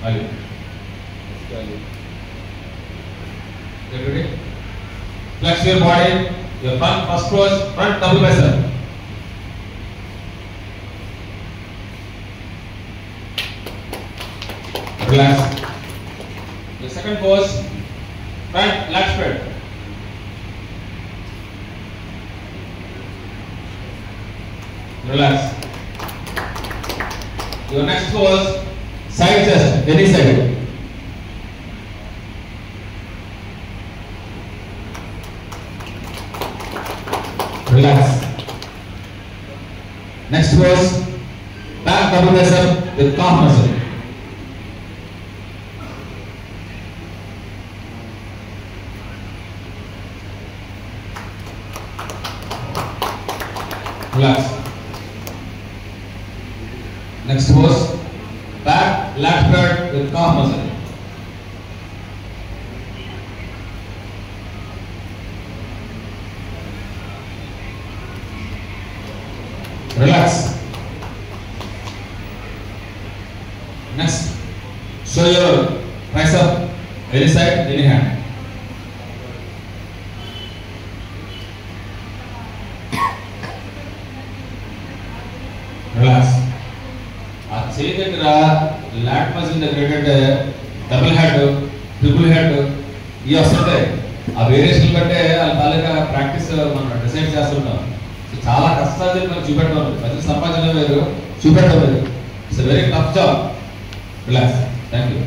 Ali. Get ready? Flex your body. Your front first pose, front double bicep. Relax. The second pose, front lat spread. Relax. Your next pose, side chest, any side. Relax. Next pose, back double bicep with calf muscle. Relax. Next pose, back lat spread with calf muscle. Relax. Next, show your tricep, any side, any hand. Relax. ఆ చేయి దగ్గర lot muscle దగ్గర double head, triple head ఇవి వస్తుంటాయి. ఆ variation బట్టే వాళ్ళ తాలూకా practice మనం డిసైడ్ చేస్తుంటాం. చాలా కష్టాలు మనం చూపెట్టడం, ప్రజలు సంపాదన వేరు, చూపెట్టడం వేరు. It's very tough job. Relax. Thank you.